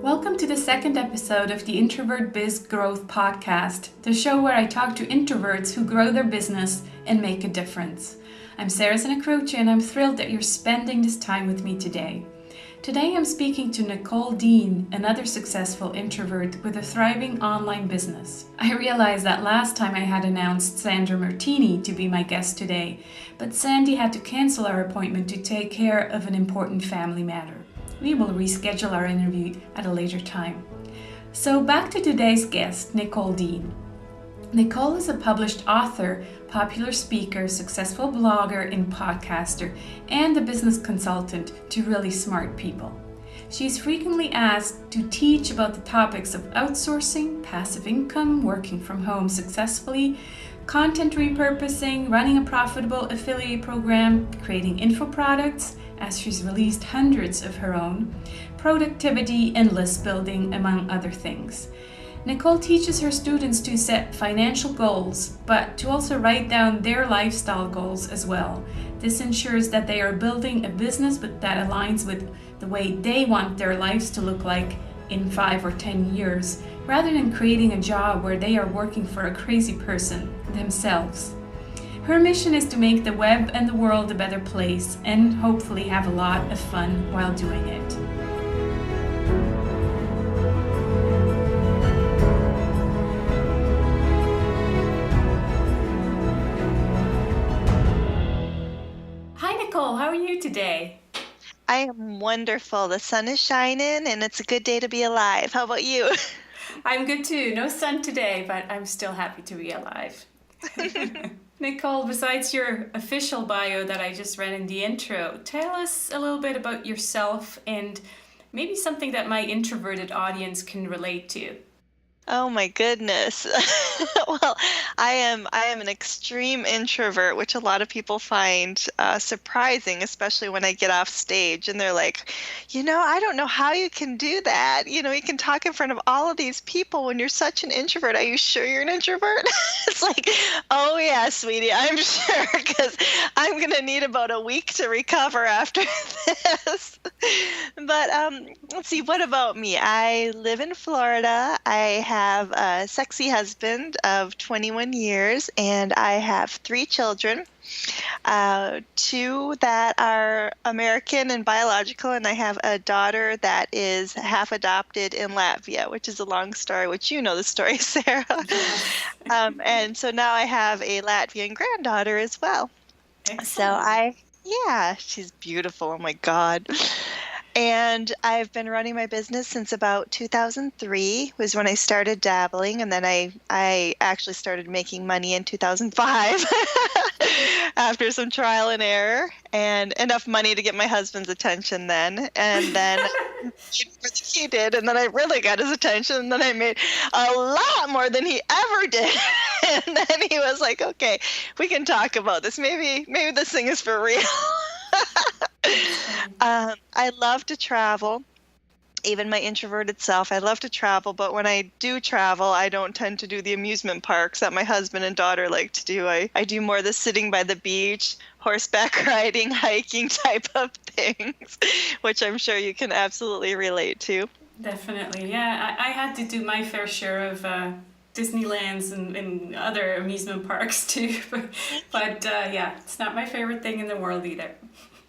Welcome to the second episode of the Introvert Biz Growth Podcast, the show where I talk to introverts who grow their business and make a difference. I'm Sarah Zinacruce and I'm thrilled that you're spending this time with me today. Today I'm speaking to Nicole Dean, another successful introvert with a thriving online business. I realized that last time I had announced Sandra Martini to be my guest today, but Sandy had to cancel our appointment to take care of an important family matter. We will reschedule our interview at a later time. So back to today's guest, Nicole Dean. Nicole is a published author, popular speaker, successful blogger and podcaster, and a business consultant to really smart people. She is frequently asked to teach about the topics of outsourcing, passive income, working from home successfully, content repurposing, running a profitable affiliate program, creating info products, as she's released hundreds of her own, productivity and list building, among other things. Nicole teaches her students to set financial goals, but to also write down their lifestyle goals as well. This ensures that they are building a business that aligns with the way they want their lives to look like in 5 or 10 years, rather than creating a job where they are working for a crazy person themselves. Her mission is to make the web and the world a better place and hopefully have a lot of fun while doing it. Hi Nicole, how are you today? I am wonderful. The sun is shining and it's a good day to be alive. How about you? I'm good too. No sun today, but I'm still happy to be alive. Nicole, besides your official bio that I just read in the intro, tell us a little bit about yourself and maybe something that my introverted audience can relate to. Oh my goodness. Well, I am an extreme introvert, which a lot of people find surprising, especially when I get off stage and they're like, I don't know how you can do that. You can talk in front of all of these people when you're such an introvert. Are you sure you're an introvert? It's like, oh yeah, sweetie, I'm sure, because I'm going to need about a week to recover after this. But let's see, what about me? I live in Florida. I have a sexy husband of 21 years, and I have 3 children, 2 that are American and biological, and I have a daughter that is half adopted in Latvia, which is a long story, which you know the story, Sarah. And so now I have a Latvian granddaughter as well. Excellent. So yeah, she's beautiful. Oh my God. And I've been running my business since about 2003 was when I started dabbling. And then I actually started making money in 2005 after some trial and error and enough money to get my husband's attention then. And then he did. And then I really got his attention. And then I made a lot more than he ever did. And then he was like, okay, we can talk about this. Maybe this thing is for real. I love to travel, even my introverted self. I love to travel, but when I do travel, I don't tend to do the amusement parks that my husband and daughter like to do. I do more the sitting by the beach, horseback riding, hiking type of things, which I'm sure you can absolutely relate to. Definitely, yeah. I had to do my fair share of Disneylands and other amusement parks too, but yeah, it's not my favorite thing in the world either.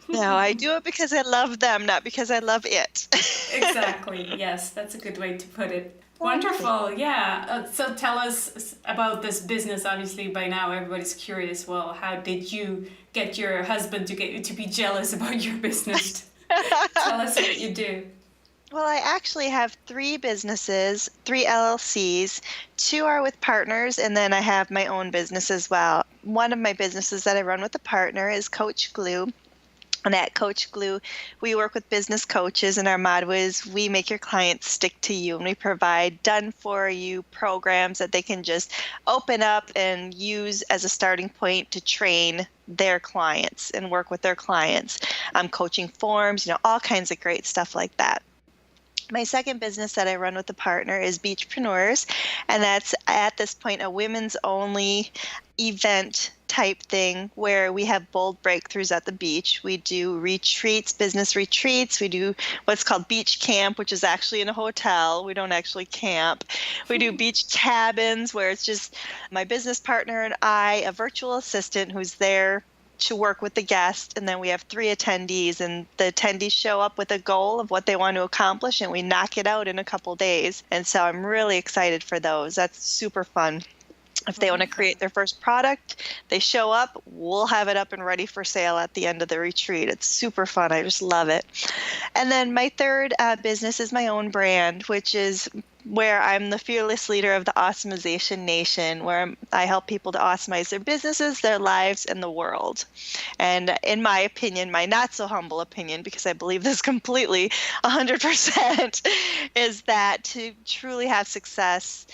No, I do it because I love them, not because I love it. Exactly. Yes, that's a good way to put it. Wonderful. Yeah. So tell us about this business. Obviously, by now everybody's curious. Well, how did you get your husband to get you to be jealous about your business? Tell us what you do. Well, I actually have 3 businesses, 3 LLCs. 2 are with partners, and then I have my own business as well. One of my businesses that I run with a partner is Coach Glue. And at Coach Glue, we work with business coaches, and our motto is we make your clients stick to you, and we provide done-for-you programs that they can just open up and use as a starting point to train their clients and work with their clients. Coaching forms, all kinds of great stuff like that. My second business that I run with a partner is Beachpreneurs, and that's at this point a women's only event type thing where we have bold breakthroughs at the beach. We do retreats, business retreats. We do what's called beach camp, which is actually in a hotel. We don't actually camp. We do beach cabins where it's just my business partner and I, a virtual assistant who's there to work with the guest, and then we have 3 attendees, and the attendees show up with a goal of what they want to accomplish, and we knock it out in a couple days. And so I'm really excited for those. That's super fun. If they want to create their first product, they show up, we'll have it up and ready for sale at the end of the retreat. It's super fun. I just love it. And then my third business is my own brand, which is where I'm the fearless leader of the Awesomization Nation, where I help people to awesomeize their businesses, their lives, and the world. And in my opinion, my not so humble opinion, because I believe this completely 100%, is that to truly have success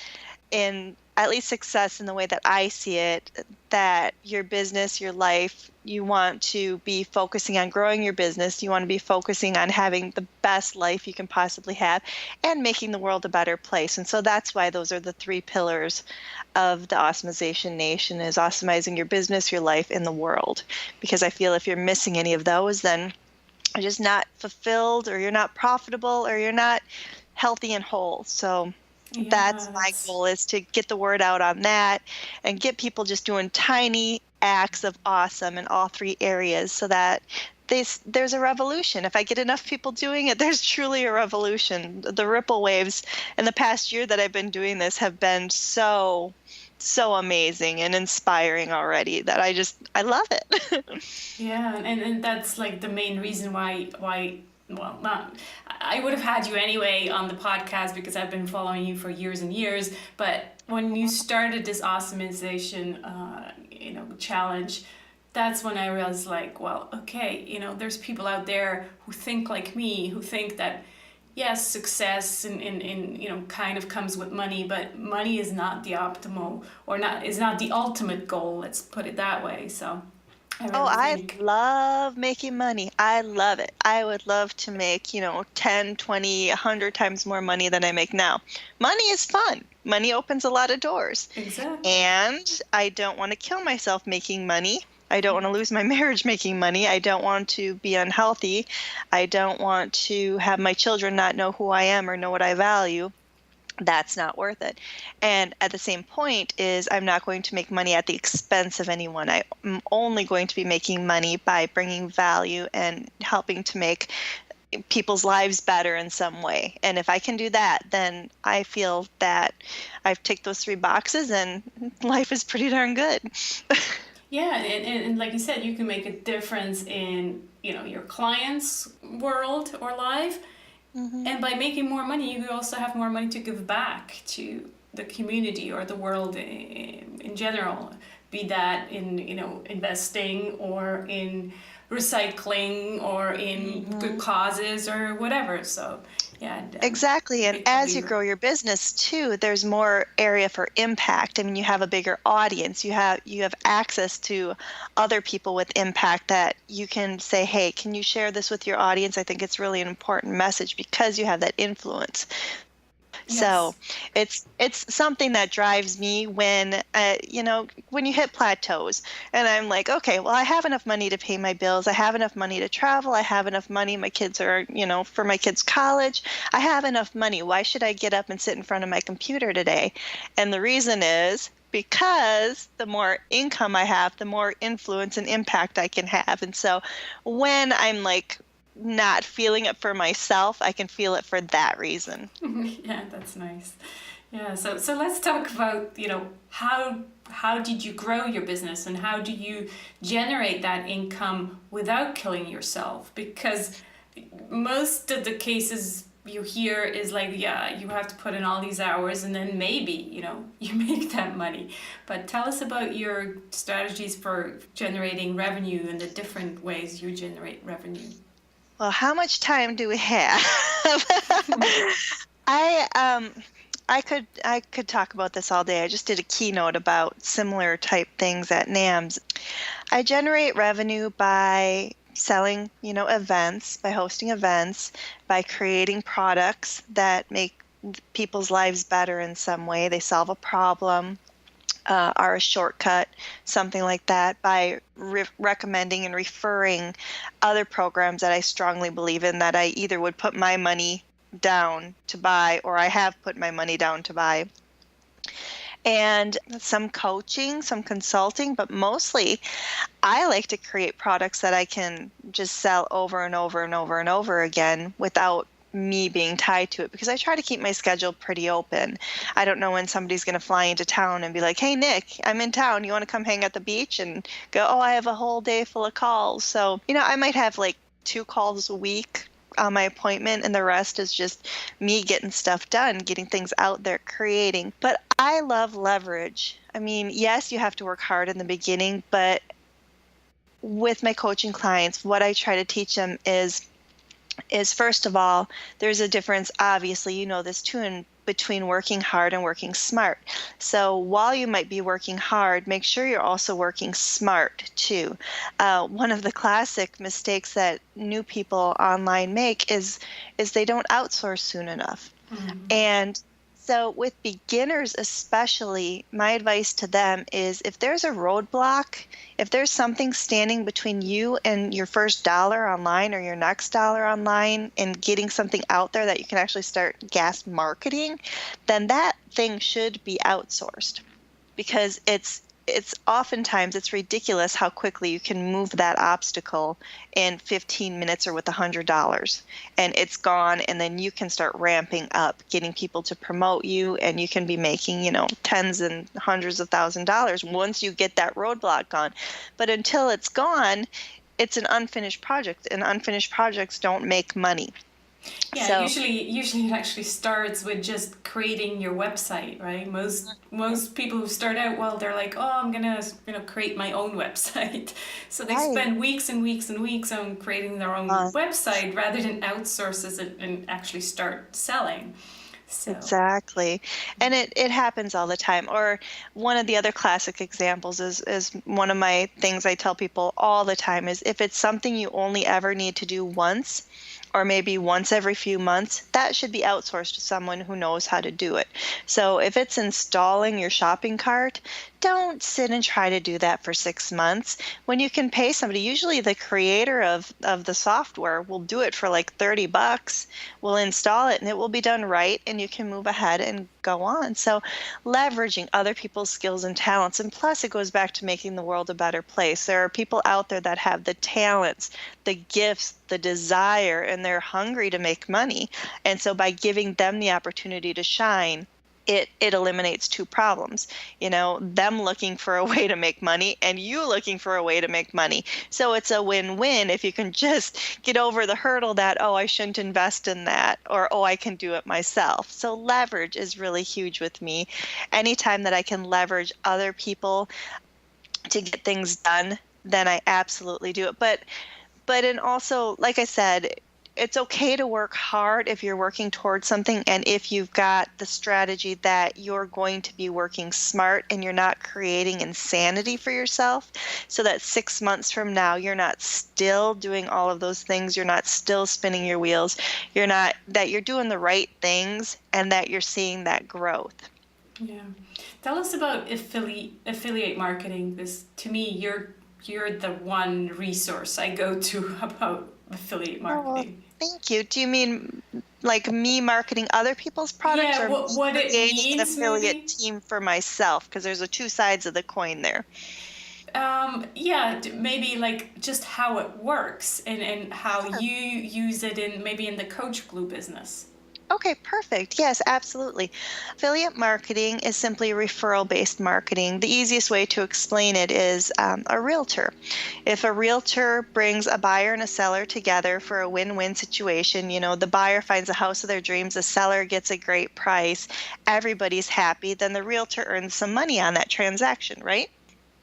in at least success in the way that I see it, that your business, your life, you want to be focusing on growing your business. You want to be focusing on having the best life you can possibly have and making the world a better place. And so that's why those are the 3 pillars of the Awesomization Nation, is awesomizing your business, your life, and the world. Because I feel if you're missing any of those, then you're just not fulfilled, or you're not profitable, or you're not healthy and whole. So that's my goal, is to get the word out on that and get people just doing tiny acts of awesome in all 3 areas, so that there's a revolution. If I get enough people doing it, there's truly a revolution. The ripple waves in the past year that I've been doing this have been so amazing and inspiring already that I love it. Yeah, and that's like the main reason why well, not, I would have had you anyway on the podcast because I've been following you for years and years. But when you started this Awesomization, challenge, that's when I realized, like, well, okay, there's people out there who think like me, who think that, yes, success in kind of comes with money, but money is not the optimal, or is not the ultimate goal. Let's put it that way. So. I love making money. I love it. I would love to make, 10, 20, 100 times more money than I make now. Money is fun. Money opens a lot of doors. Exactly. And I don't want to kill myself making money. I don't want to lose my marriage making money. I don't want to be unhealthy. I don't want to have my children not know who I am or know what I value. That's not worth it. And at the same point is, I'm not going to make money at the expense of anyone. I'm only going to be making money by bringing value and helping to make people's lives better in some way. And if I can do that, then I feel that I've ticked those 3 boxes and life is pretty darn good. Yeah, and like you said, you can make a difference in, your clients' world or life. Mm-hmm. And by making more money, you also have more money to give back to the community or the world in general, be that in, investing or in recycling or in good causes or whatever. So, yeah. Exactly. And as you grow your business too, there's more area for impact. I mean, you have a bigger audience. You have access to other people with impact that you can say, hey, can you share this with your audience? I think it's really an important message because you have that influence. Yes. So it's something that drives me when, when you hit plateaus and I'm like, okay, well, I have enough money to pay my bills. I have enough money to travel. I have enough money. My kids are, for my kids' college. I have enough money. Why should I get up and sit in front of my computer today? And the reason is because the more income I have, the more influence and impact I can have. And so when I'm like, not feeling it for myself, I can feel it for that reason. Yeah, that's nice. Yeah, so let's talk about, how did you grow your business and how do you generate that income without killing yourself? Because most of the cases you hear is like, yeah, you have to put in all these hours and then maybe, you make that money. But tell us about your strategies for generating revenue and the different ways you generate revenue. Well, how much time do we have? I could talk about this all day. I just did a keynote about similar type things at NAMS. I generate revenue by selling, events, by hosting events, by creating products that make people's lives better in some way. They solve a problem. are a shortcut, something like that, by recommending and referring other programs that I strongly believe in, that I either would put my money down to buy, or I have put my money down to buy. And some coaching, some consulting, but mostly I like to create products that I can just sell over and over and over and over again without me being tied to it, because I try to keep my schedule pretty open. I don't know when somebody's going to fly into town and be like, hey, Nick, I'm in town. You want to come hang at the beach? And go, oh, I have a whole day full of calls. So, I might have like 2 calls a week on my appointment, and the rest is just me getting stuff done, getting things out there, creating. But I love leverage. I mean, yes, you have to work hard in the beginning, but with my coaching clients, what I try to teach them is first of all, there's a difference, obviously, you know this too, in between working hard and working smart. So while you might be working hard, make sure you're also working smart too. One of the classic mistakes that new people online make is they don't outsource soon enough. Mm-hmm. And so with beginners especially, my advice to them is, if there's a roadblock, if there's something standing between you and your first dollar online or your next dollar online and getting something out there that you can actually start gas marketing, then that thing should be outsourced, because it's oftentimes it's ridiculous how quickly you can move that obstacle in 15 minutes or with $100, and it's gone, and then you can start ramping up, getting people to promote you, and you can be making, tens and hundreds of $1,000s once you get that roadblock gone. But until it's gone, it's an unfinished project, and unfinished projects don't make money. Yeah, so, usually it actually starts with just creating your website, right? Most people who start out, well, they're like, oh, I'm gonna create my own website. So they spend weeks and weeks and weeks on creating their own website rather than outsource it and actually start selling. So. Exactly. And it happens all the time. Or one of the other classic examples is one of my things I tell people all the time is, if it's something you only ever need to do once, or maybe once every few months, that should be outsourced to someone who knows how to do it. So if it's installing your shopping cart, don't sit and try to do that for 6 months when you can pay somebody. Usually the creator of the software will do it for like $30. We'll install it and it will be done right, and you can move ahead and go on. So leveraging other people's skills and talents. And plus, it goes back to making the world a better place. There are people out there that have the talents, the gifts, the desire, and they're hungry to make money. And so by giving them the opportunity to shine, it eliminates 2 problems, them looking for a way to make money and you looking for a way to make money. So it's a win-win if you can just get over the hurdle that, oh, I shouldn't invest in that, or, oh, I can do it myself. So leverage is really huge with me. Anytime that I can leverage other people to get things done, then I absolutely do it. But and also, like I said, it's okay to work hard if you're working towards something, and if you've got the strategy that you're going to be working smart and you're not creating insanity for yourself, so that 6 months from now you're not still doing all of those things, you're not still spinning your wheels, that you're doing the right things and that you're seeing that growth. Yeah. Tell us about affiliate marketing. This, to me, you're the one resource I go to about affiliate marketing. Thank you. Do you mean like me marketing other people's products, or what it means, an affiliate team for myself? Because there's 2 sides of the coin there. Maybe like just how it works and how you use it in the Coach Glue business. Okay, perfect. Yes, absolutely. Affiliate marketing is simply referral-based marketing. The easiest way to explain it is a realtor. If a realtor brings a buyer and a seller together for a win-win situation, the buyer finds a house of their dreams, the seller gets a great price, everybody's happy, then the realtor earns some money on that transaction, right?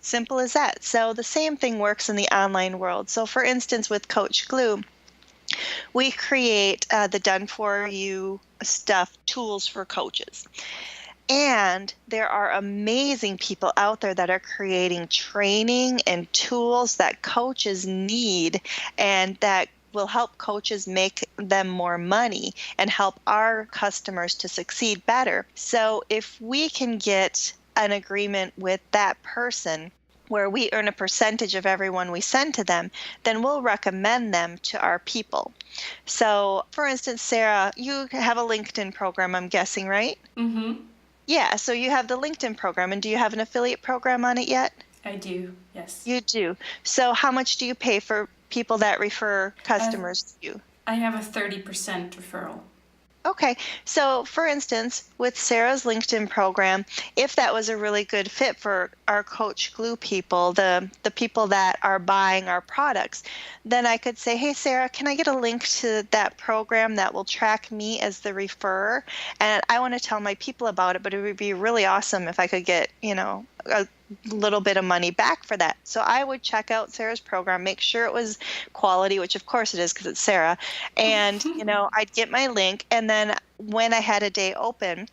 Simple as that. So the same thing works in the online world. So for instance, with Coach Glue, we create the done-for-you stuff, tools for coaches. And there are amazing people out there that are creating training and tools that coaches need, and that will help coaches make them more money and help our customers to succeed better. So if we can get an agreement with that person where we earn a percentage of everyone we send to them, then we'll recommend them to our people. So, for instance, Sarah, you have a LinkedIn program, I'm guessing, right? Mm-hmm. Yeah, so you have the LinkedIn program, and do you have an affiliate program on it yet? I do, yes. You do. So how much do you pay for people that refer customers to you? I have a 30% referral. Okay, so for instance, with Sarah's LinkedIn program, if that was a really good fit for our Coach Glue people, the people that are buying our products, then I could say, hey, Sarah, can I get a link to that program that will track me as the referrer? And I want to tell my people about it, but it would be really awesome if I could get, a little bit of money back for that. So I would check out Sarah's program, make sure it was quality, which of course it is because it's Sarah. And, I'd get my link. And then when I had a day open,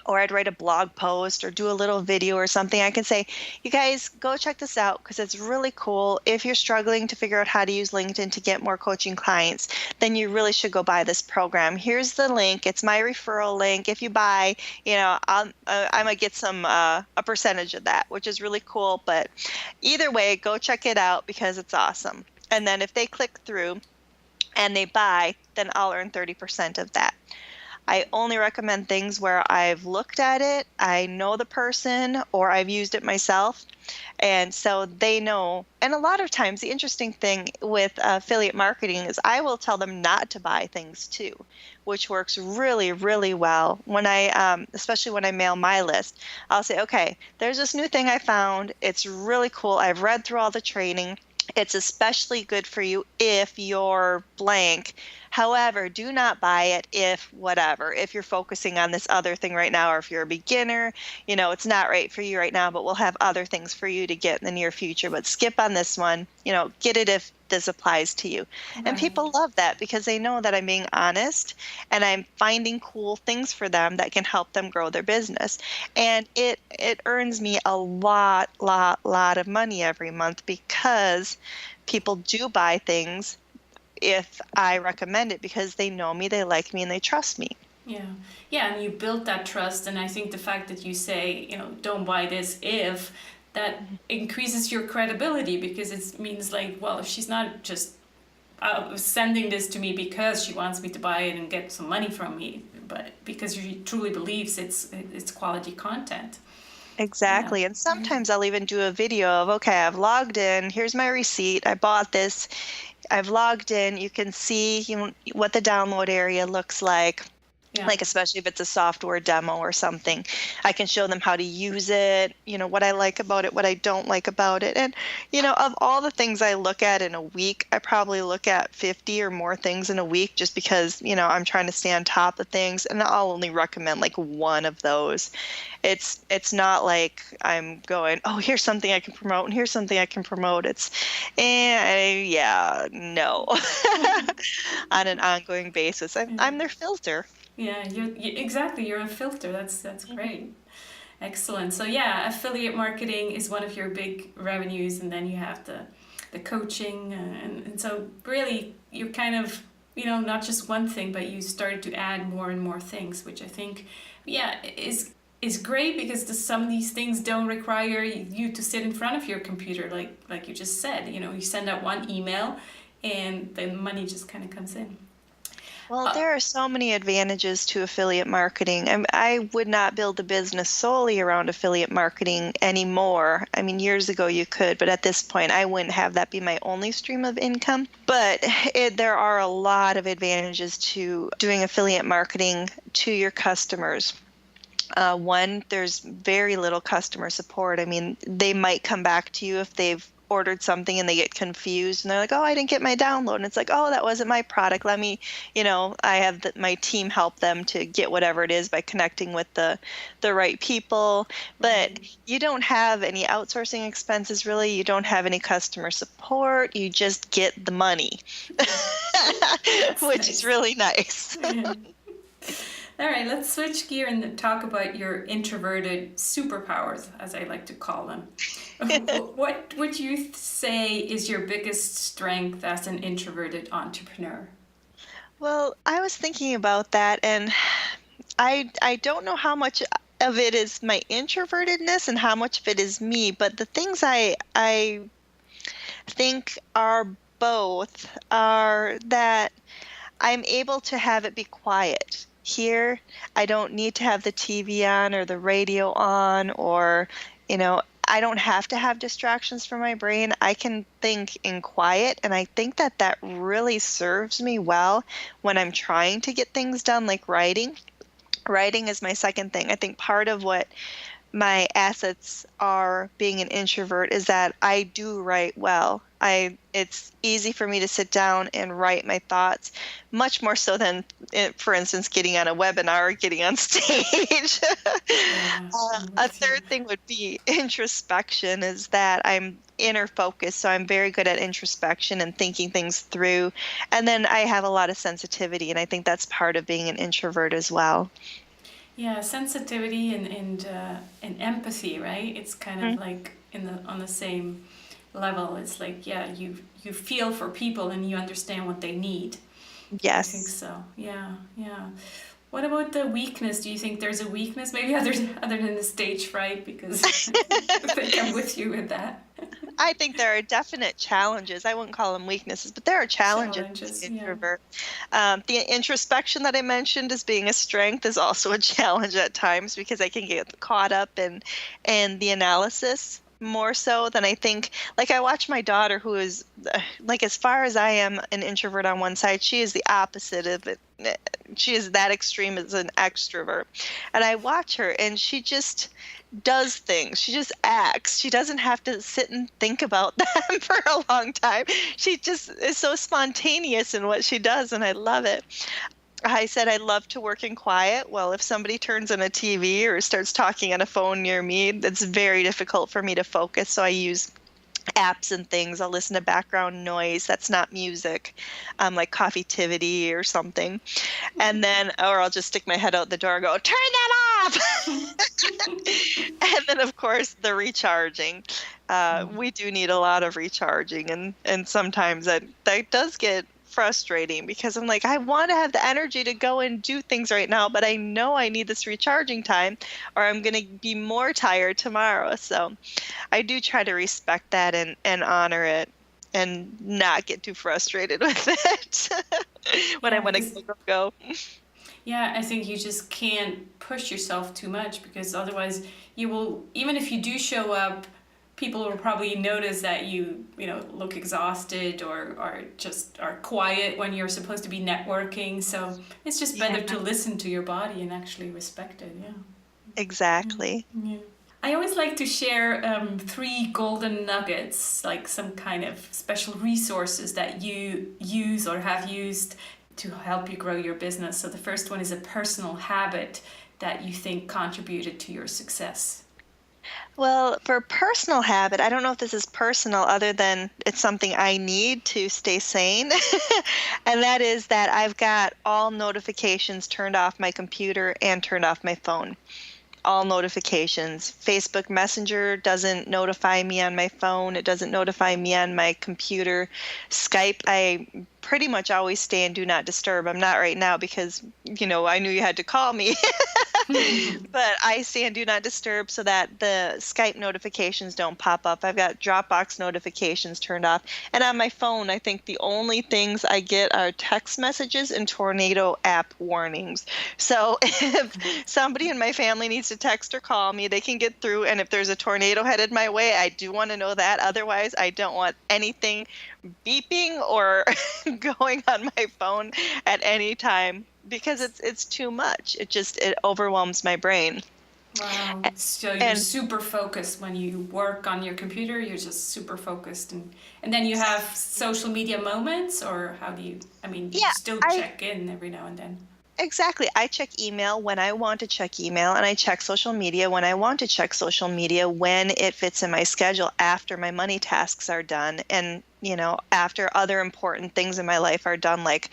or I'd write a blog post or do a little video or something, I could say, you guys go check this out because it's really cool. If you're struggling to figure out how to use LinkedIn to get more coaching clients, then you really should go buy this program. Here's the link. It's my referral link. If you buy, I might get a percentage of that, which is really cool. But either way, go check it out because it's awesome. And then if they click through and they buy, then I'll earn 30% of that. I only recommend things where I've looked at it, I know the person, or I've used it myself. And so they know. And a lot of times, the interesting thing with affiliate marketing is I will tell them not to buy things too, which works really, really well. When especially when I mail my list, I'll say, okay, there's this new thing I found. It's really cool. I've read through all the training. It's especially good for you if you're blank. However, do not buy it if you're focusing on this other thing right now, or if you're a beginner, it's not right for you right now, but we'll have other things for you to get in the near future. But skip on this one, get it if this applies to you. Right. And people love that because they know that I'm being honest and I'm finding cool things for them that can help them grow their business. And it earns me a lot of money every month because people do buy things if I recommend it because they know me, they like me, and they trust me. Yeah, and you build that trust. And I think the fact that you say, don't buy this if, that increases your credibility because it means like, well, if she's not just sending this to me because she wants me to buy it and get some money from me, but because she truly believes it's quality content. Exactly. Yeah. And sometimes I'll even do a video of, okay, I've logged in, here's my receipt, I bought this, I've logged in, you can see what the download area looks like. Yeah. Like, especially if it's a software demo or something, I can show them how to use it, what I like about it, what I don't like about it. And, of all the things I look at in a week, I probably look at 50 or more things in a week just because, I'm trying to stay on top of things. And I'll only recommend like one of those. It's not like I'm going, oh, here's something I can promote and here's something I can promote. It's, no, on an ongoing basis. I'm their filter. Yeah, exactly. You're a filter. That's great. Excellent. So yeah, affiliate marketing is one of your big revenues, and then you have the coaching, and so really you're kind of not just one thing, but you started to add more and more things, which I think is great because some of these things don't require you to sit in front of your computer, like you just said. You send out one email, and the money just kind of comes in. Well, there are so many advantages to affiliate marketing. I would not build a business solely around affiliate marketing anymore. I mean, years ago you could, but at this point I wouldn't have that be my only stream of income. But there are a lot of advantages to doing affiliate marketing to your customers. One, there's very little customer support. I mean, they might come back to you if they've ordered something and they get confused and they're like, oh, I didn't get my download. And it's like, oh, that wasn't my product. Let me, I have my team help them to get whatever it is by connecting with the right people. But you don't have any outsourcing expenses, really. You don't have any customer support. You just get the money, which is really nice. All right, let's switch gear and talk about your introverted superpowers, as I like to call them. What would you say is your biggest strength as an introverted entrepreneur? Well, I was thinking about that, and I don't know how much of it is my introvertedness and how much of it is me. But the things I think are both are that I'm able to have it be quiet. Here, I don't need to have the TV on or the radio on, or, I don't have to have distractions for my brain. I can think in quiet, and I think that that really serves me well when I'm trying to get things done, like writing. Writing is my second thing. I think part of what my assets are being an introvert is that I do write well. It's easy for me to sit down and write my thoughts, much more so than, for instance, getting on a webinar or getting on stage. Yeah, A third thing would be introspection, is that I'm inner focused, so I'm very good at introspection and thinking things through. And then I have a lot of sensitivity, and I think that's part of being an introvert as well. Yeah, sensitivity and empathy, right? It's kind of like on the same level. It's like, yeah, you feel for people and you understand what they need. I think Yes. so. Yeah, yeah. What about the weakness? Do you think there's a weakness, maybe other than the stage fright? Because I think I'm with you with that. I think there are definite challenges. I wouldn't call them weaknesses, but there are challenges as Challenges, an yeah. introvert. The introspection that I mentioned as being a strength is also a challenge at times, because I can get caught up in the analysis more so than I think. Like, I watch my daughter, who is like, as far as I am an introvert on one side, she is the opposite of it. She is that extreme as an extrovert. And I watch her, and she just does things. She just acts. She doesn't have to sit and think about them for a long time. She just is so spontaneous in what she does, and I love it. I said I love to work in quiet. Well, if somebody turns on a TV or starts talking on a phone near me, it's very difficult for me to focus. So I use apps and things. I'll listen to background noise that's not music, like Coffeetivity or something. And then, or I'll just stick my head out the door and go, turn that off. And then, of course, the recharging. We do need a lot of recharging, and sometimes that does get frustrating, because I'm like, I want to have the energy to go and do things right now, but I know I need this recharging time, or I'm going to be more tired tomorrow. So I do try to respect that and honor it, and not get too frustrated with it when I Yeah, want to because go. yeah, I think you just can't push yourself too much, because otherwise you will, even if you do show up, people will probably notice that you know, look exhausted or just are quiet when you're supposed to be networking. So it's just better Yeah, to listen to your body and actually respect it. Yeah. exactly. Yeah. I always like to share three golden nuggets, like some kind of special resources that you use or have used to help you grow your business. So the first one is a personal habit that you think contributed to your success. Well, for personal habit, I don't know if this is personal other than it's something I need to stay sane. And that is that I've got all notifications turned off my computer and turned off my phone. All notifications. Facebook Messenger doesn't notify me on my phone. It doesn't notify me on my computer. Skype, I pretty much always stay in do not disturb. I'm not right now because, I knew you had to call me. But I stay in do not disturb so that the Skype notifications don't pop up. I've got Dropbox notifications turned off. And on my phone, I think the only things I get are text messages and tornado app warnings. So if somebody in my family needs to text or call me, they can get through. And if there's a tornado headed my way, I do want to know that. Otherwise, I don't want anything beeping or going on my phone at any time, because it's too much. It overwhelms my brain. Wow. So you're And super focused when you work on your computer, you're just super focused, and then you have social media moments, or how do you, I mean, you yeah, still I check in every now and then. exactly. I check email when I want to check email, and I check social media when I want to check social media, when it fits in my schedule after my money tasks are done, and after other important things in my life are done, like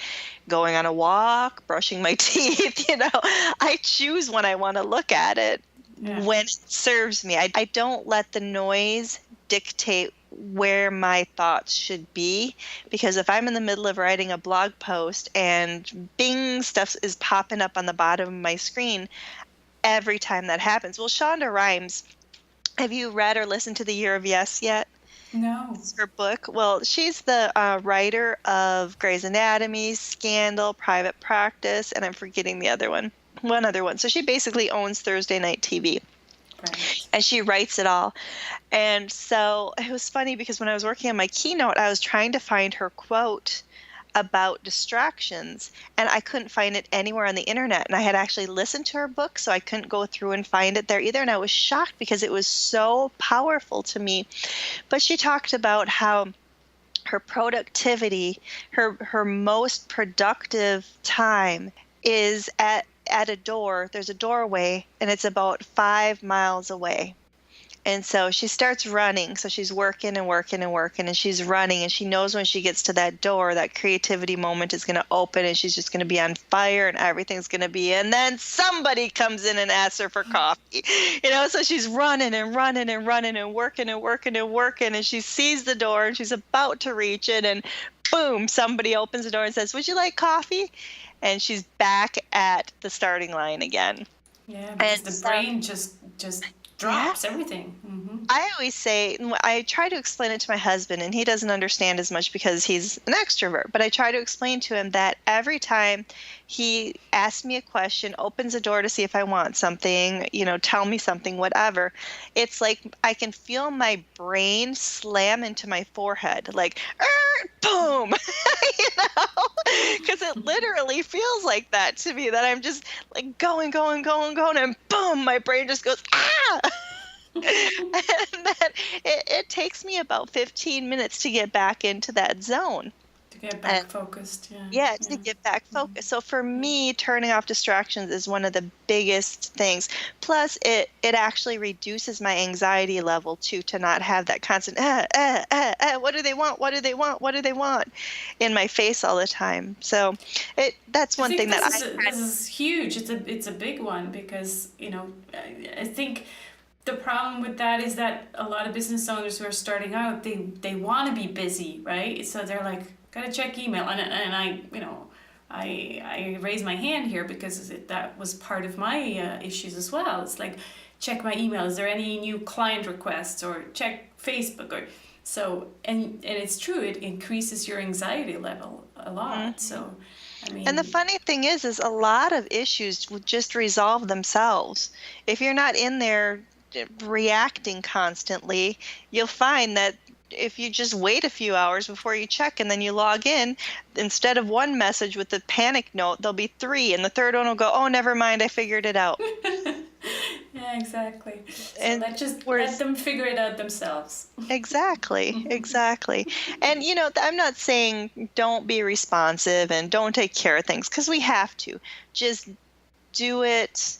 going on a walk, brushing my teeth. I choose when I want to look at it, Yeah. when it serves me. I don't let the noise dictate where my thoughts should be, because if I'm in the middle of writing a blog post and Bing stuff is popping up on the bottom of my screen, every time that happens. Well, Shonda Rhimes, have you read or listened to The Year of Yes yet? No. It's her book. Well, she's the writer of Grey's Anatomy, Scandal, Private Practice, and I'm forgetting the other one. One other one. So she basically owns Thursday Night TV. Right. And she writes it all. And so it was funny because when I was working on my keynote, I was trying to find her quote about distractions, and I couldn't find it anywhere on the internet. And I had actually listened to her book, so I couldn't go through and find it there either. And I was shocked because it was so powerful to me. But she talked about how her productivity, her most productive time is at a door. There's a doorway, and it's about 5 miles away. And so she starts running. So she's working and working and working, and she's running, and she knows when she gets to that door, that creativity moment is going to open, and she's just going to be on fire, and everything's going to be. And then somebody comes in and asks her for coffee, So she's running and running and running and working and working and working, and she sees the door, and she's about to reach it, and boom, somebody opens the door and says, "Would you like coffee?" And she's back at the starting line again. Yeah, because the brain just drops everything. Mm-hmm. I always say, I try to explain it to my husband, and he doesn't understand as much because he's an extrovert, but I try to explain to him that every time he asks me a question, opens a door to see if I want something, tell me something, whatever, it's like I can feel my brain slam into my forehead, like, boom, because it literally feels like that to me, that I'm just like going, and boom, my brain just goes, ah! And then it takes me about 15 minutes to get back into that zone. To get back focused, to get back focused. So for me, turning off distractions is one of the biggest things. Plus, it actually reduces my anxiety level, too, to not have that constant, what do they want? What do they want? What do they want? In my face all the time. So that's one thing that this is huge. It's a big one because, I think the problem with that is that a lot of business owners who are starting out, they want to be busy, right? So they're like, gotta check email, and I raise my hand here because that was part of my issues as well. It's like, check my email. Is there any new client requests, or check Facebook, or so? And it's true. It increases your anxiety level a lot. Mm-hmm. So. And the funny thing is a lot of issues will just resolve themselves if you're not in there reacting constantly. You'll find that if you just wait a few hours before you check and then you log in, instead of one message with the panic note, there'll be 3, and the third one will go, "Oh, never mind, I figured it out." Yeah, exactly. So let them figure it out themselves. Exactly. And, I'm not saying don't be responsive and don't take care of things, because we have to. Just do it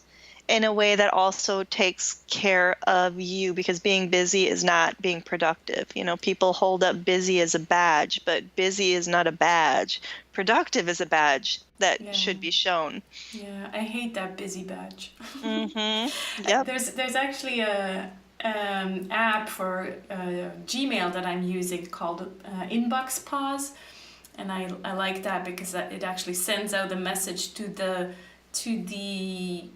in a way that also takes care of you, because being busy is not being productive. People hold up busy as a badge, but busy is not a badge. Productive is a badge that should be shown. Yeah, I hate that busy badge. Mm-hmm. Yep. There's actually a app for Gmail that I'm using called Inbox Pause, and I like that because it actually sends out a message to the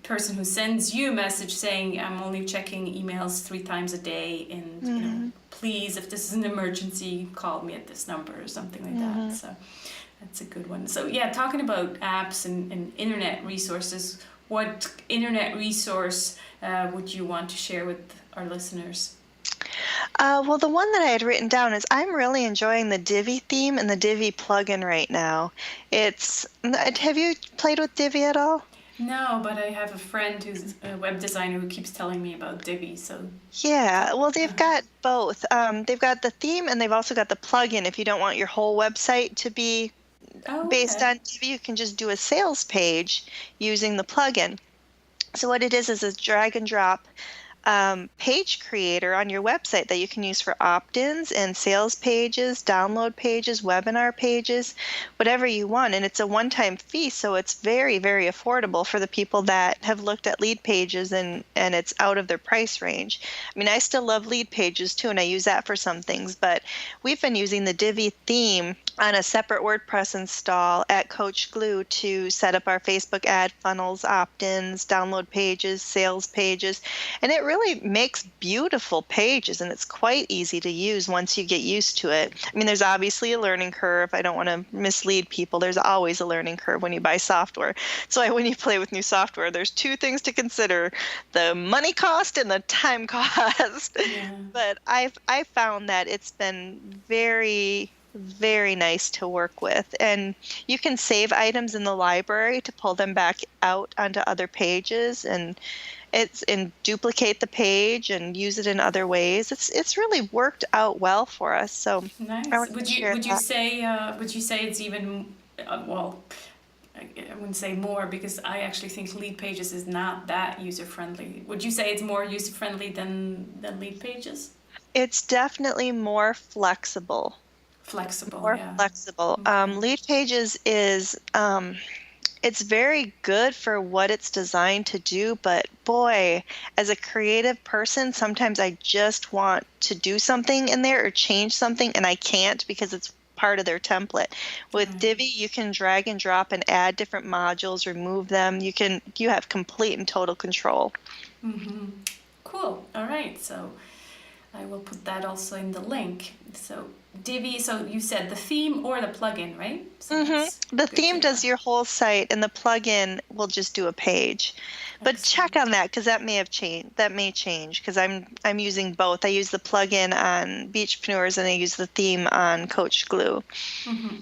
person who sends you a message saying, "I'm only checking emails 3 times a day, and please, if this is an emergency, call me at this number," or something like that. So that's a good one. So talking about apps and internet resources, what internet resource would you want to share with our listeners? Well, the one that I had written down is, I'm really enjoying the Divi theme and the Divi plugin right now. Have you played with Divi at all? No, but I have a friend who's a web designer who keeps telling me about Divi. So yeah, well, they've got both. They've got the theme, and they've also got the plugin. If you don't want your whole website to be based on Divi, you can just do a sales page using the plugin. So what it is a drag and drop page creator on your website that you can use for opt-ins and sales pages, download pages, webinar pages, whatever you want. And it's a one-time fee, so it's very, very affordable for the people that have looked at lead pages and it's out of their price range. I mean, I still love lead pages too, and I use that for some things, but we've been using the Divi theme on a separate WordPress install at Coach Glue to set up our Facebook ad funnels, opt-ins, download pages, sales pages, and it really makes beautiful pages, and it's quite easy to use once you get used to it. I mean, there's obviously a learning curve. I don't want to mislead people. There's always a learning curve when you buy software. So when you play with new software, there's two things to consider: the money cost and the time cost. Yeah. But I found that it's been very, very nice to work with, and you can save items in the library to pull them back out onto other pages and duplicate the page and use it in other ways. It's really worked out well for us. So nice. Would you say it's even well, I wouldn't say more, because I actually think lead pages is not that user friendly. Would you say it's more user friendly than lead pages? It's definitely more flexible. Flexible. Okay. Lead pages is it's very good for what it's designed to do, but boy, as a creative person, sometimes I just want to do something in there or change something, and I can't because it's part of their template. With Divi, you can drag and drop and add different modules, remove them. You have complete and total control. Mm-hmm. Cool. All right. So I will put that also in the link. So Divi, so you said the theme or the plugin, right? So the theme does your whole site, and the plugin will just do a page. But check on that, because that may have changed. That may change, because I'm using both. I use the plugin on Beachpreneurs, and I use the theme on Coach Glue. Mm-hmm.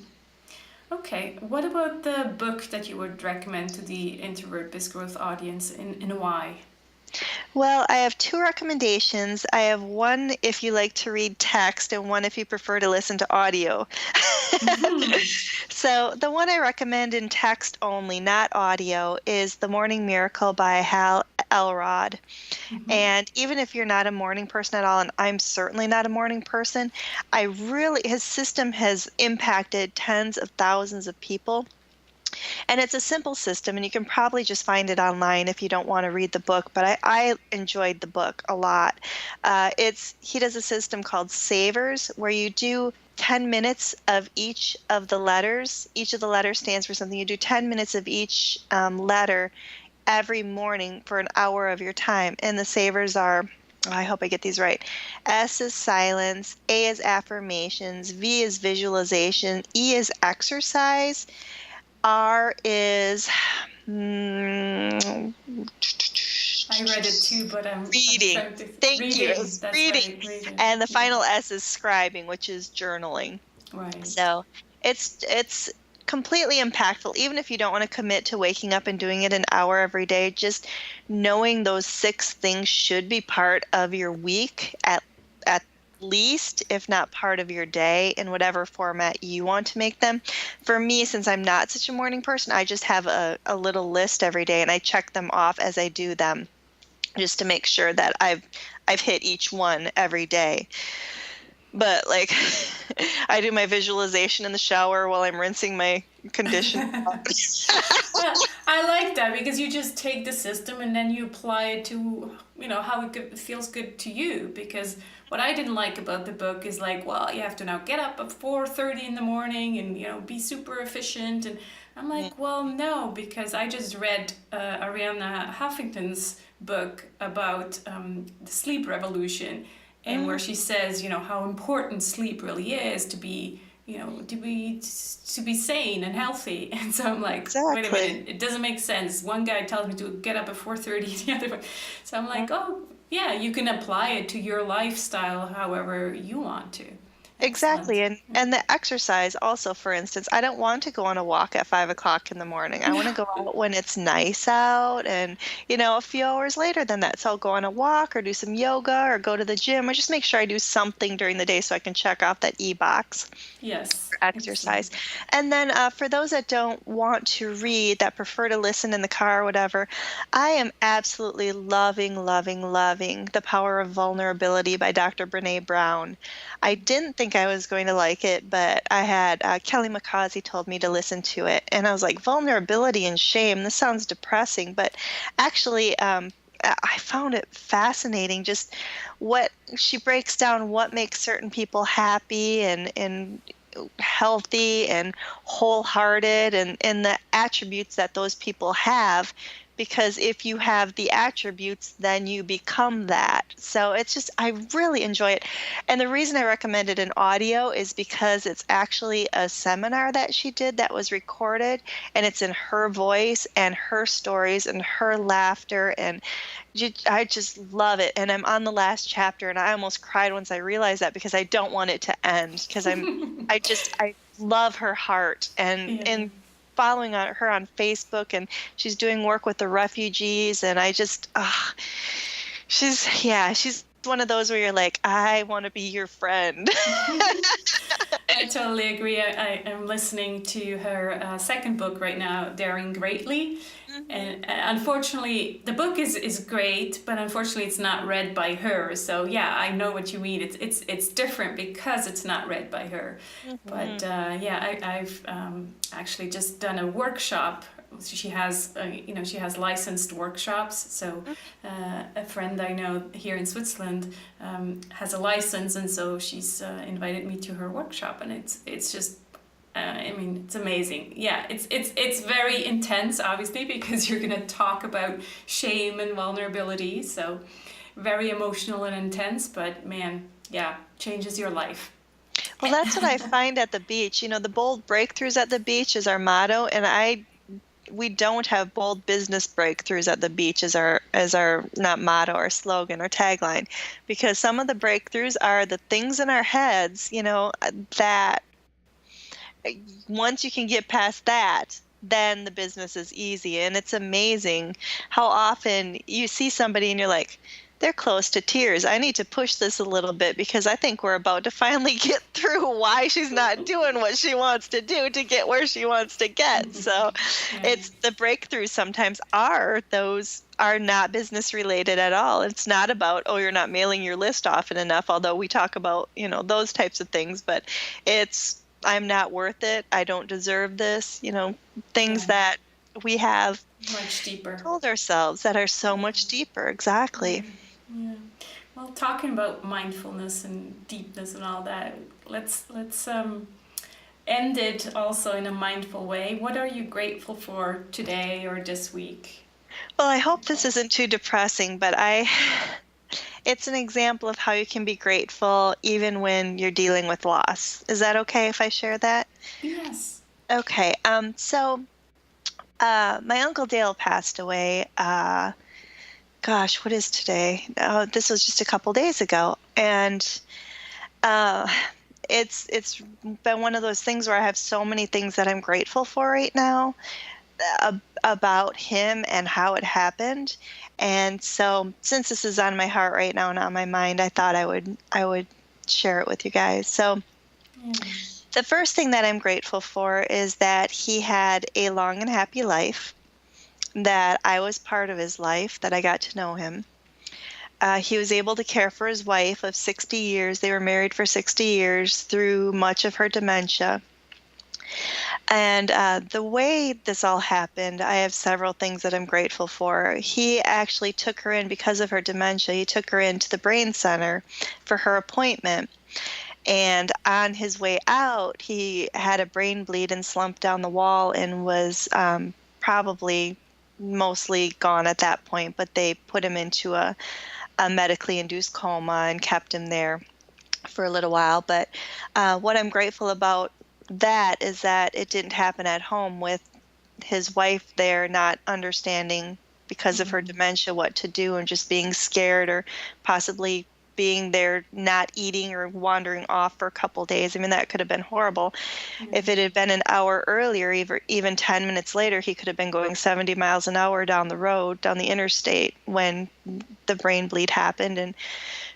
Okay. What about the book that you would recommend to the introvert biz growth audience, and why? Well, I have two recommendations. I have one if you like to read text, and one if you prefer to listen to audio. Mm-hmm. So the one I recommend in text only, not audio, is The Morning Miracle by Hal Elrod. Mm-hmm. And even if you're not a morning person at all, and I'm certainly not a morning person, his system has impacted tens of thousands of people. And it's a simple system, and you can probably just find it online if you don't want to read the book, but I enjoyed the book a lot. He does a system called Savers, where you do 10 minutes of each of the letters. Each of the letters stands for something. You do 10 minutes of each letter every morning for an hour of your time. And the Savers are, I hope I get these right: S is silence, A is affirmations, V is visualization, E is exercise, R is I read it too, but I'm reading. Thank you. It's reading. Right, reading. And the final S is scribing, which is journaling. Right. So it's completely impactful. Even if you don't want to commit to waking up and doing it an hour every day, just knowing those 6 things should be part of your week at least, if not part of your day, in whatever format you want to make them. For me, since I'm not such a morning person, I just have a little list every day, and I check them off as I do them, just to make sure that I've hit each one every day. But like, I do my visualization in the shower while I'm rinsing my conditioner. Well, I like that, because you just take the system and then you apply it to, how it feels good to you. Because what I didn't like about the book is like, well, you have to now get up at 4:30 in the morning and, be super efficient. And I'm like, well, no, because I just read Arianna Huffington's book about the sleep revolution. And where she says, how important sleep really is to be, to be sane and healthy. And so I'm like, Wait a minute, it doesn't make sense. One guy tells me to get up at 4:30, the other one. So I'm like, oh, yeah, you can apply it to your lifestyle however you want to. Exactly. Excellent. And the exercise also, for instance, I don't want to go on a walk at 5 o'clock in the morning. I want to go out when it's nice out and, a few hours later than that. So I'll go on a walk or do some yoga or go to the gym or just make sure I do something during the day so I can check off that e-box. Yes. Exercise. Excellent. And then for those that don't want to read, that prefer to listen in the car or whatever, I am absolutely loving, loving, loving The Power of Vulnerability by Dr. Brene Brown. I didn't think I was going to like it, but I had Kelly McCausey told me to listen to it. And I was like, vulnerability and shame, this sounds depressing. But actually, I found it fascinating just what she breaks down, what makes certain people happy and healthy and wholehearted and the attributes that those people have, because if you have the attributes, then you become that. So it's just, I really enjoy it. And the reason I recommend it in audio is because it's actually a seminar that she did that was recorded, and it's in her voice and her stories and her laughter, and I just love it. And I'm on the last chapter, and I almost cried once I realized that, because I don't want it to end, because I love her heart, and Yeah. following her on Facebook, and she's doing work with the refugees, and I just she's one of those where you're like, I want to be your friend. I totally agree. I'm listening to her second book right now, Daring Greatly. And unfortunately, the book is great, but unfortunately, it's not read by her. So yeah, I know what you mean. It's different because it's not read by her. But I've actually just done a workshop. She has she has licensed workshops. So a friend I know here in Switzerland has a license, and so she's invited me to her workshop, and it's just. It's amazing. Yeah, it's very intense, obviously, because you're going to talk about shame and vulnerability. So very emotional and intense, but man, yeah, changes your life. Well, that's what I find at the beach. The bold breakthroughs at the beach is our motto, and we don't have bold business breakthroughs at the beach as our not motto, our slogan, our tagline, because some of the breakthroughs are the things in our heads, that once you can get past that, then the business is easy. And it's amazing how often you see somebody and you're like, they're close to tears. I need to push this a little bit, because I think we're about to finally get through why she's not doing what she wants to do to get where she wants to get. So it's the breakthroughs sometimes are not business related at all. It's not about, oh, you're not mailing your list often enough, although we talk about, those types of things, but it's, I'm not worth it. I don't deserve this, things that we have much deeper told ourselves that are so much deeper. Exactly. Yeah. Well, talking about mindfulness and deepness and all that, let's end it also in a mindful way. What are you grateful for today or this week? Well, I hope this isn't too depressing, but it's an example of how you can be grateful even when you're dealing with loss. Is that okay if I share that? Yes. Okay. So my Uncle Dale passed away. Gosh, what is today? Oh, this was just a couple days ago. And it's been one of those things where I have so many things that I'm grateful for right now about him and how it happened. And so since this is on my heart right now and on my mind, I thought I would share it with you guys. So the first thing that I'm grateful for is that he had a long and happy life, that I was part of his life, that I got to know him. He was able to care for his wife of 60 years. They were married for 60 years through much of her dementia. And the way this all happened, I have several things that I'm grateful for. He actually took her in because of her dementia. He took her into the brain center for her appointment. And on his way out, he had a brain bleed and slumped down the wall and was probably mostly gone at that point. But they put him into a medically induced coma and kept him there for a little while. But what I'm grateful about that is that it didn't happen at home with his wife there not understanding because of her dementia what to do and just being scared or possibly being there, not eating or wandering off for a couple days. I mean, that could have been horrible. If it had been an hour earlier, even 10 minutes later, he could have been going 70 miles an hour down the road, down the interstate when the brain bleed happened. And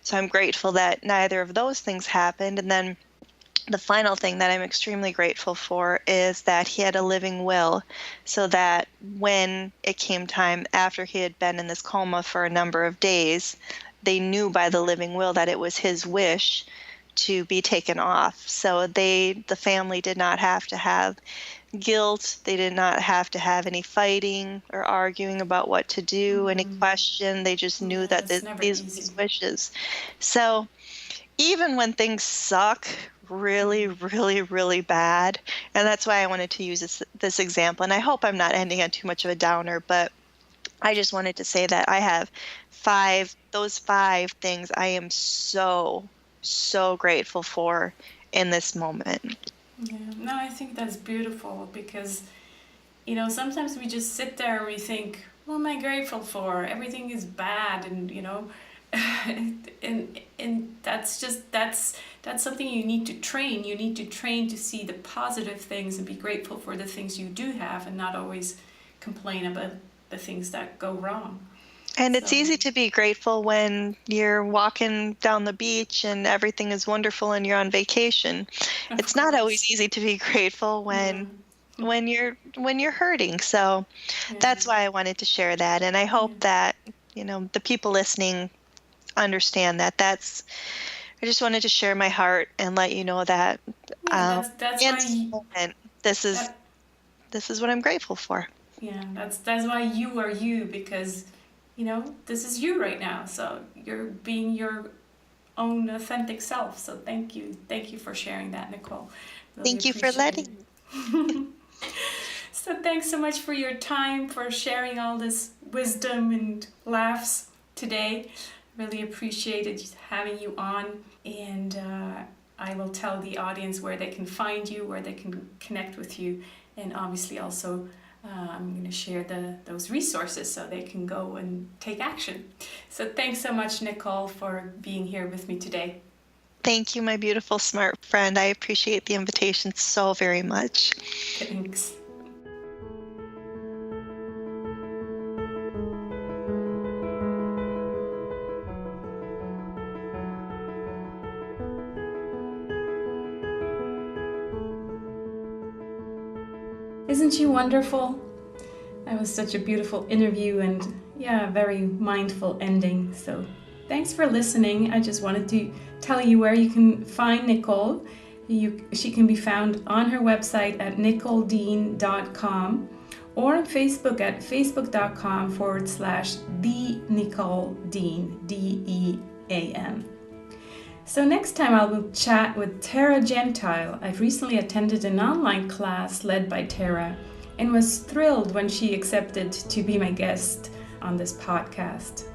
so I'm grateful that neither of those things happened. And then the final thing that I'm extremely grateful for is that he had a living will, so that when it came time after he had been in this coma for a number of days, they knew by the living will that it was his wish to be taken off. So the family did not have to have guilt. They did not have to have any fighting or arguing about what to do, any question. They just knew that these were his wishes. So even when things suck really, really, really bad, and that's why I wanted to use this example, and I hope I'm not ending on too much of a downer, but I just wanted to say that I have those five things I am so, so grateful for in this moment. Yeah, no, I think that's beautiful because, sometimes we just sit there and we think, what am I grateful for? Everything is bad, and, and that's something you need to train. You need to train to see the positive things and be grateful for the things you do have and not always complain about the things that go wrong. And it's easy to be grateful when you're walking down the beach and everything is wonderful and you're on vacation. It's not always easy to be grateful when you're hurting. So that's why I wanted to share that. And I hope that, the people listening understand that. I just wanted to share my heart and let you know that this is what I'm grateful for. Yeah, that's why you are you, because this is you right now. So you're being your own authentic self. So thank you for sharing that, Nicole. Really thank you for letting me. So thanks so much for your time, for sharing all this wisdom and laughs today. Really appreciated having you on, and I will tell the audience where they can find you, where they can connect with you, and obviously also I'm going to share those resources so they can go and take action. So thanks so much, Nicole, for being here with me today. Thank you, my beautiful, smart friend. I appreciate the invitation so very much. Thanks. Isn't she wonderful? That was such a beautiful interview and very mindful ending. So thanks for listening. I just wanted to tell you where you can find Nicole. She can be found on her website at nicoledean.com or on Facebook at facebook.com/the Nicole Dean, DEAN. So next time I will chat with Tara Gentile. I've recently attended an online class led by Tara and was thrilled when she accepted to be my guest on this podcast.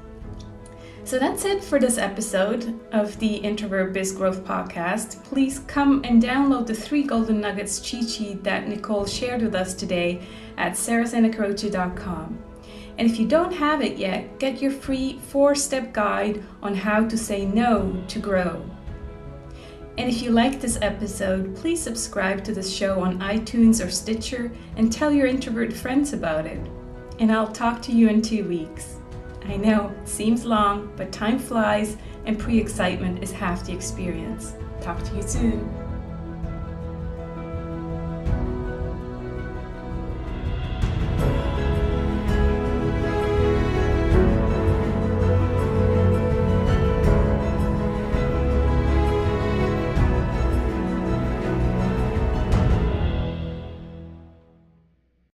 So that's it for this episode of the Introvert Biz Growth Podcast. Please come and download the 3 Golden Nuggets cheat sheet that Nicole shared with us today at sarahsanacroce.com. And if you don't have it yet, get your free 4-step guide on how to say no to grow. And if you like this episode, please subscribe to the show on iTunes or Stitcher and tell your introvert friends about it. And I'll talk to you in 2 weeks. I know, it seems long, but time flies and pre-excitement is half the experience. Talk to you soon.